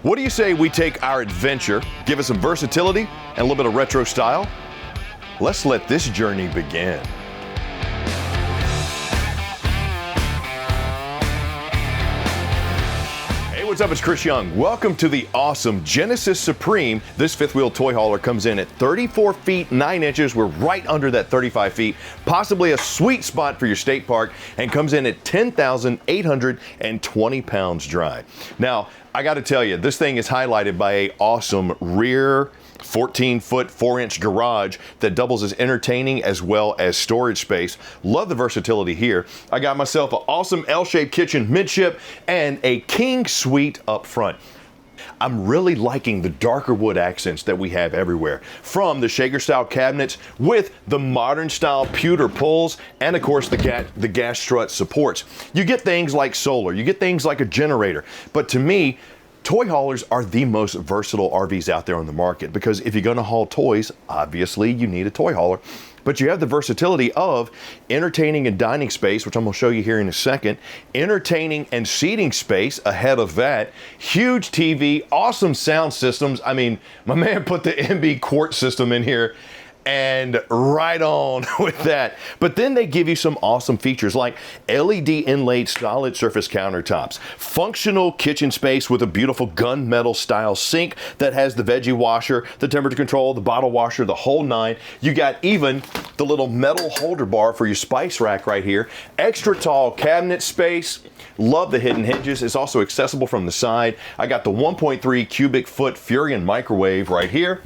What do you say we take our adventure, give it some versatility and a little bit of retro style? Let's let this journey begin. What's up, it's Chris Young. Welcome to the awesome Genesis Supreme. This fifth wheel toy hauler comes in at 34 feet 9 inches. We're right under that 35 feet, possibly a sweet spot for your state park, and comes in at 10,820 pounds dry. Now, I got to tell you, this thing is highlighted by a awesome rear 14-foot, 4-inch garage that doubles as entertaining as well as storage space. Love the versatility here. I got myself an awesome L-shaped kitchen midship and a king suite up front. I'm really liking the darker wood accents that we have everywhere, from the shaker style cabinets with the modern style pewter pulls and of course the gas strut supports. You get things like solar, you get things like a generator, but to me, toy haulers are the most versatile RVs out there on the market, because if you're going to haul toys, obviously you need a toy hauler. But you have the versatility of entertaining and dining space, which I'm going to show you here in a second, entertaining and seating space ahead of that, huge TV, awesome sound systems. I mean, my man put the MB Quart system in here, and right on with that. But then they give you some awesome features like LED inlaid solid surface countertops, functional kitchen space with a beautiful gunmetal style sink that has the veggie washer, the temperature control, the bottle washer, the whole nine. You got even the little metal holder bar for your spice rack right here. Extra tall cabinet space. Love the hidden hinges. It's also accessible from the side. I got the 1.3 cubic foot Furion microwave right here.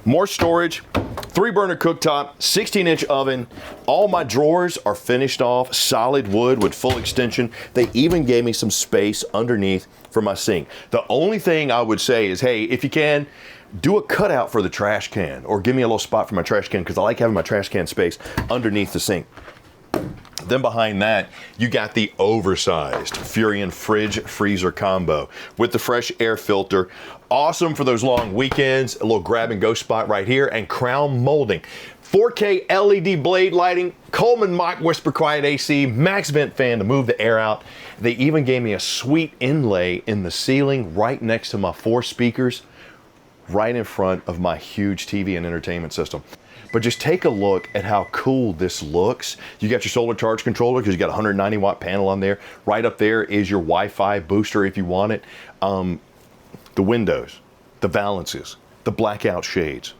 More storage, 3-burner cooktop, 16-inch oven. All my drawers are finished off solid wood with full extension. They even gave me some space underneath for my sink. The only thing I would say is, hey, if you can, do a cutout for the trash can, or give me a little spot for my trash can, because I like having my trash can space underneath the sink. Then behind that, you got the oversized Furion fridge freezer combo with the fresh air filter. Awesome for those long weekends. A little grab and go spot right here, and crown molding. 4K LED blade lighting, Coleman Mach Whisper Quiet AC, max vent fan to move the air out. They even gave me a sweet inlay in the ceiling right next to my 4 speakers, right in front of my huge TV and entertainment system. But just take a look at how cool this looks. You got your solar charge controller, because you got a 190 watt panel on there. Right up there is your Wi-Fi booster if you want it. The windows, the valances, the blackout shades.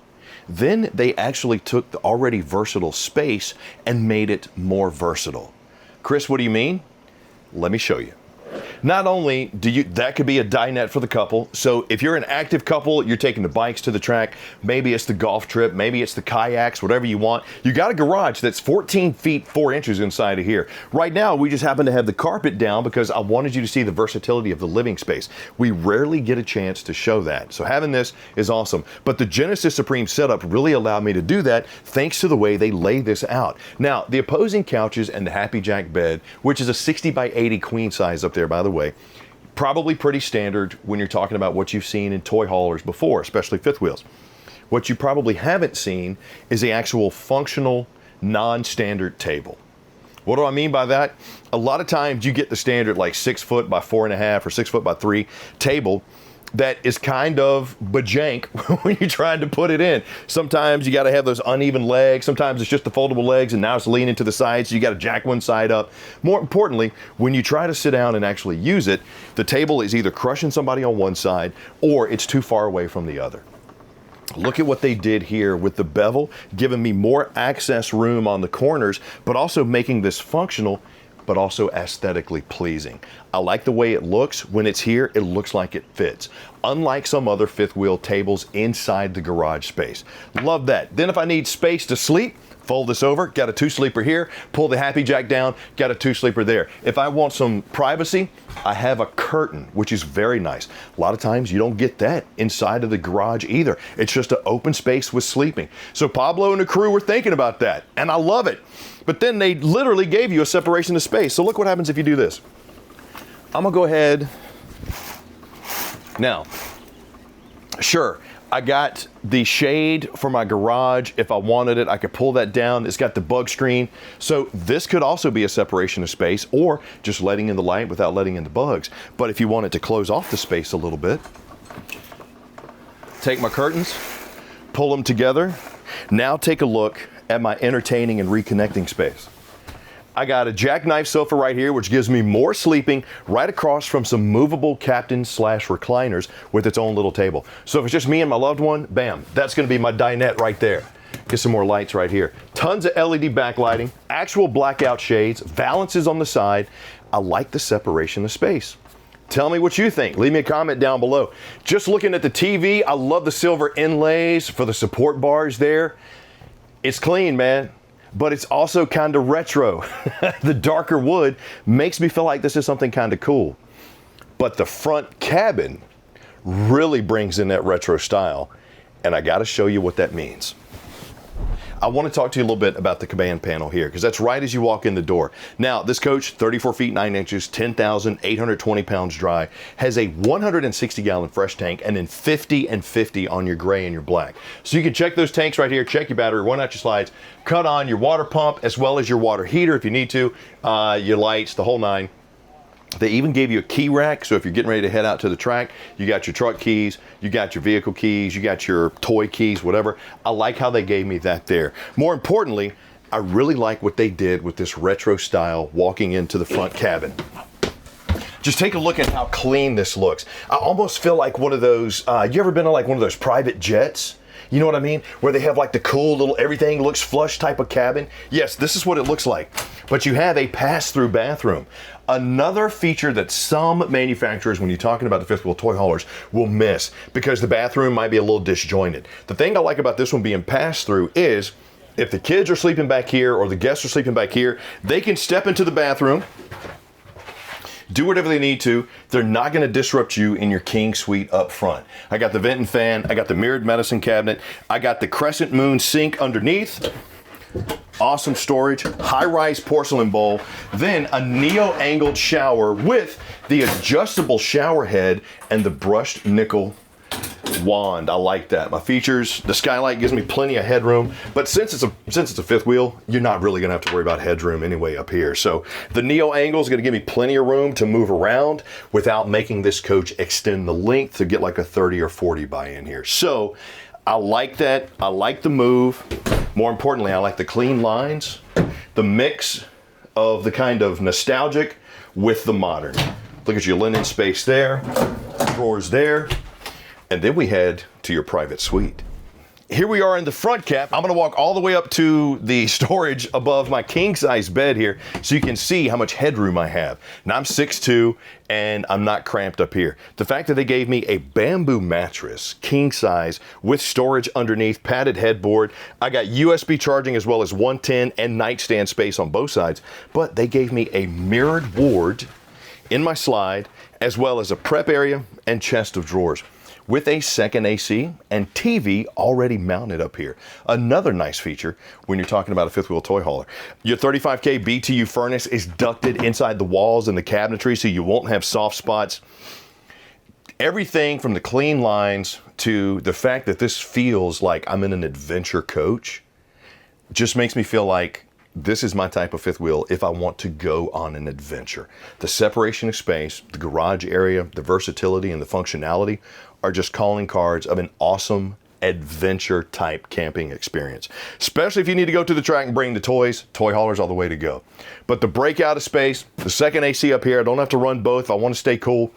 Then they actually took the already versatile space and made it more versatile. Chris, what do you mean? Let me show you. Not only that could be a dinette for the couple. So if you're an active couple, you're taking the bikes to the track, maybe it's the golf trip, maybe it's the kayaks, whatever you want. You got a garage that's 14 feet 4 inches inside of here. Right now, we just happen to have the carpet down because I wanted you to see the versatility of the living space. We rarely get a chance to show that. So having this is awesome. But the Genesis Supreme setup really allowed me to do that thanks to the way they lay this out. Now, the opposing couches and the Happy Jack bed, which is a 60 by 80 queen size up there, by the way, probably pretty standard when you're talking about what you've seen in toy haulers before, especially fifth wheels. What you probably haven't seen is the actual functional non-standard table. What do I mean by that? A lot of times you get the standard like 6 foot by 4.5 or 6 foot by 3 table that is kind of bajank when you're trying to put it in. Sometimes you got to have those uneven legs. Sometimes it's just the foldable legs and now it's leaning to the side, so you got to jack one side up. More importantly, when you try to sit down and actually use it, the table is either crushing somebody on one side or it's too far away from the other. Look at what they did here with the bevel, giving me more access room on the corners, but also making this functional but also aesthetically pleasing. I like the way it looks. When it's here, it looks like it fits. Unlike some other fifth wheel tables inside the garage space. Love that. Then if I need space to sleep, fold this over, got a 2-sleeper here, pull the Happy Jack down, got a 2-sleeper there. If I want some privacy, I have a curtain, which is very nice. A lot of times you don't get that inside of the garage either. It's just an open space with sleeping. So Pablo and the crew were thinking about that, and I love it. But then they literally gave you a separation of space. So look what happens if you do this. I'm gonna go ahead. Now, sure, I got the shade for my garage. If I wanted it, I could pull that down. It's got the bug screen. So this could also be a separation of space, or just letting in the light without letting in the bugs. But if you wanted to close off the space a little bit, take my curtains, pull them together. Now take a look at my entertaining and reconnecting space. I got a jackknife sofa right here, which gives me more sleeping right across from some movable captain/recliners with its own little table. So if it's just me and my loved one, bam, that's gonna be my dinette right there. Get some more lights right here. Tons of LED backlighting, actual blackout shades, valances on the side. I like the separation of space. Tell me what you think. Leave me a comment down below. Just looking at the TV, I love the silver inlays for the support bars there. It's clean, man, but it's also kind of retro. The darker wood makes me feel like this is something kind of cool. But the front cabin really brings in that retro style, and I gotta show you what that means. I want to talk to you a little bit about the command panel here, because that's right as you walk in the door. Now, this coach, 34 feet 9 inches, 10,820 pounds dry, has a 160-gallon fresh tank, and then 50 and 50 on your gray and your black. So you can check those tanks right here, check your battery, run out your slides, cut on your water pump, as well as your water heater if you need to, your lights, the whole nine. They even gave you a key rack, so if you're getting ready to head out to the track, you got your truck keys, you got your vehicle keys, you got your toy keys, whatever. I like how they gave me that there. More importantly, I really like what they did with this retro style walking into the front cabin. Just take a look at how clean this looks. I almost feel like one of those, you ever been on like one of those private jets? You know what I mean? Where they have like the cool little everything looks flush type of cabin. Yes, this is what it looks like. But you have a pass-through bathroom. Another feature that some manufacturers, when you're talking about the fifth wheel toy haulers, will miss because the bathroom might be a little disjointed. The thing I like about this one being pass-through is if the kids are sleeping back here or the guests are sleeping back here, they can step into the bathroom, do whatever they need to. They're not going to disrupt you in your king suite up front. I got the vent and fan. I got the mirrored medicine cabinet. I got the crescent moon sink underneath. Awesome storage, high-rise porcelain bowl, then a neo-angled shower with the adjustable shower head and the brushed nickel wand. I like that. My features, the skylight gives me plenty of headroom, but since it's a fifth wheel, you're not really gonna have to worry about headroom anyway up here. So the neo angle is gonna give me plenty of room to move around without making this coach extend the length to get like a 30 or 40 by in here. So I like that. I like the move. More importantly, I like the clean lines, the mix of the kind of nostalgic with the modern. Look at your linen space there, drawers there, and then we head to your private suite. Here we are in the front cap. I'm gonna walk all the way up to the storage above my king size bed here so you can see how much headroom I have. Now I'm 6'2" and I'm not cramped up here. The fact that they gave me a bamboo mattress, king size, with storage underneath, padded headboard. I got USB charging as well as 110 and nightstand space on both sides, but they gave me a mirrored ward in my slide as well as a prep area and chest of drawers, with a second AC and TV already mounted up here. Another nice feature when you're talking about a fifth wheel toy hauler. Your 35K BTU furnace is ducted inside the walls and the cabinetry so you won't have soft spots. Everything from the clean lines to the fact that this feels like I'm in an adventure coach just makes me feel like this is my type of fifth wheel if I want to go on an adventure. The separation of space, the garage area, the versatility and the functionality are just calling cards of an awesome adventure type camping experience. Especially if you need to go to the track and bring the toys, toy haulers all the way to go. But the breakout of space, the second AC up here, I don't have to run both. I want to stay cool.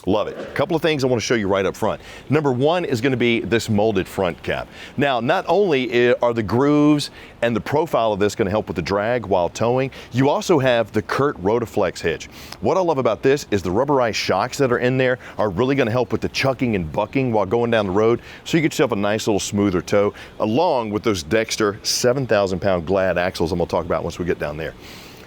Love it. A couple of things I want to show you right up front. Number one is going to be this molded front cap. Now, not only are the grooves and the profile of this going to help with the drag while towing, you also have the Curt Rotaflex hitch. What I love about this is the rubberized shocks that are in there are really going to help with the chucking and bucking while going down the road, so you get yourself a nice little smoother tow, along with those Dexter 7,000-pound Glad axles I'm going to talk about once we get down there.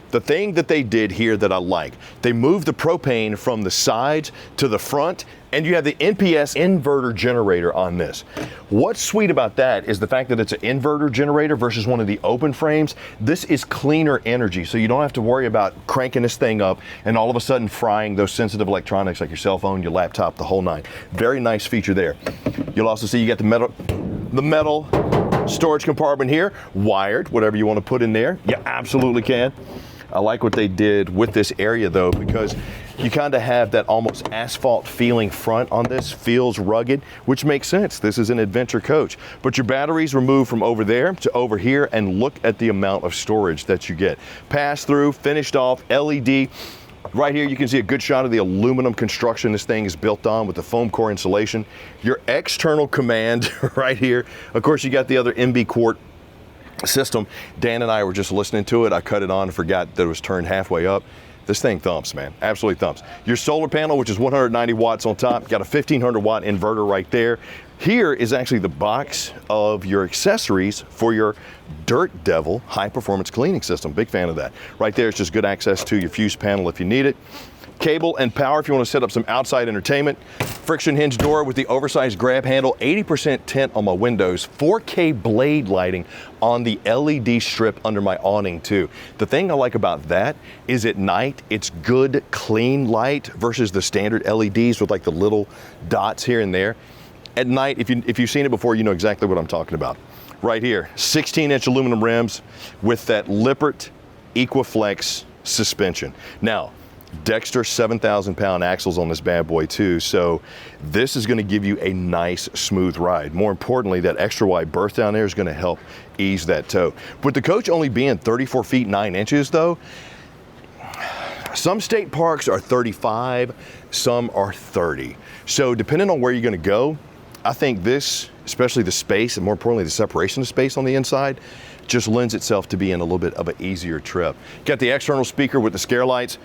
The thing that they did here that I like, they moved the propane from the sides to the front, and you have the NPS inverter generator on this. What's sweet about that is the fact that it's an inverter generator versus one of the open frames. This is cleaner energy, so you don't have to worry about cranking this thing up and all of a sudden frying those sensitive electronics like your cell phone, your laptop, the whole nine. Very nice feature there. You'll also see you got the metal storage compartment here, wired, whatever you want to put in there, you absolutely can. I like what they did with this area though, because You kind of have that almost asphalt feeling front on this, feels rugged, which makes sense. This is an adventure coach. But your batteries were moved from over there to over here, and look at the amount of storage that you get. Pass through, finished off, LED. Right here, you can see a good shot of the aluminum construction this thing is built on with the foam core insulation. Your external command right here. Of course, you got the other MB Quart system. Dan and I were just listening to it. I cut it on and forgot that it was turned halfway up. This thing thumps, man, absolutely thumps. Your solar panel, which is 190 watts on top, got a 1500 watt inverter right there. Here is actually the box of your accessories for your Dirt Devil high performance cleaning system. Big fan of that. Right there is just good access to your fuse panel if you need it. Cable and power if you want to set up some outside entertainment. Friction hinge door with the oversized grab handle, 80% tint on my windows, 4K blade lighting on the LED strip under my awning too. The thing I like about that is at night, it's good, clean light versus the standard LEDs with like the little dots here and there. At night, if you've seen it before, you know exactly what I'm talking about. Right here, 16-inch aluminum rims with that Lippert Equiflex suspension. Now, Dexter 7,000-pound axles on this bad boy too, so this is going to give you a nice smooth ride. More importantly, that extra wide berth down there is going to help ease that tow. With the coach only being 34 feet 9 inches though, some state parks are 35, some are 30. So depending on where you're going to go, I think this, especially the space and more importantly the separation of space on the inside, just lends itself to being a little bit of an easier trip. Got the external speaker with the scare lights.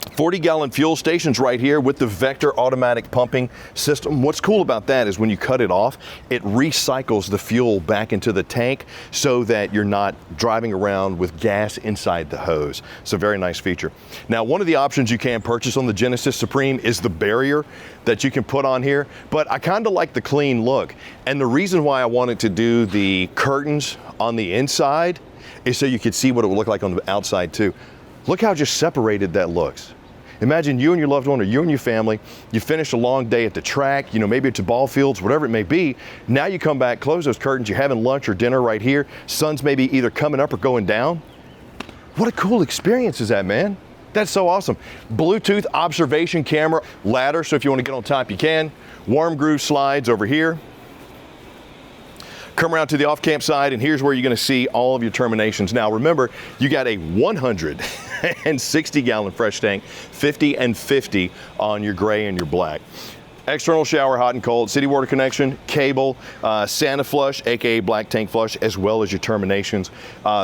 40-gallon fuel stations right here with the Vector automatic pumping system. What's cool about that is when you cut it off, it recycles the fuel back into the tank so that you're not driving around with gas inside the hose. It's a very nice feature. Now, one of the options you can purchase on the Genesis Supreme is the barrier that you can put on here, but I kind of like the clean look. And the reason why I wanted to do the curtains on the inside is so you could see what it would look like on the outside too. Look how just separated that looks. Imagine you and your loved one or you and your family, you finish a long day at the track, maybe it's a ball fields, whatever it may be. Now you come back, close those curtains, you're having lunch or dinner right here. Sun's maybe either coming up or going down. What a cool experience is that, man? That's so awesome. Bluetooth observation camera, ladder, so if you want to get on top, you can. Warm groove slides over here. Come around to the off-camp side, and here's where you're going to see all of your terminations. Now, remember, you got a 160-gallon fresh tank, 50 and 50 on your gray and your black. External shower, hot and cold, city water connection, cable, Santa flush, aka black tank flush, as well as your terminations.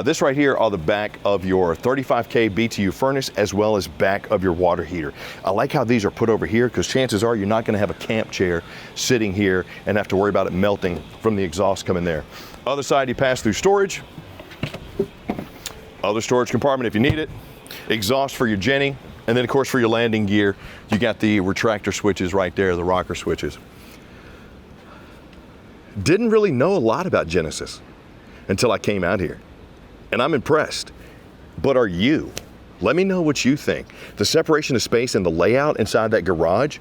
This right here are the back of your 35K BTU furnace, as well as back of your water heater. I like how these are put over here because chances are you're not going to have a camp chair sitting here and have to worry about it melting from the exhaust coming there. Other side, you pass through storage. Other storage compartment if you need it. Exhaust for your Jenny. And then, of course, for your landing gear, you got the retractor switches right there, the rocker switches. Didn't really know a lot about Genesis until I came out here. And I'm impressed. But are you? Let me know what you think. The separation of space and the layout inside that garage,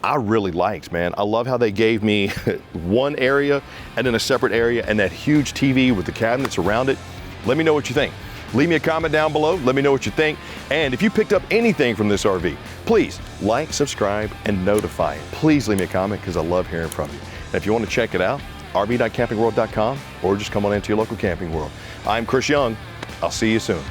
I really liked, man. I love how they gave me one area and then a separate area and that huge TV with the cabinets around it. Let me know what you think. Leave me a comment down below. Let me know what you think. And if you picked up anything from this RV, please like, subscribe, and notify. Please leave me a comment because I love hearing from you. And if you want to check it out, rv.campingworld.com or just come on into your local Camping World. I'm Chris Young. I'll see you soon.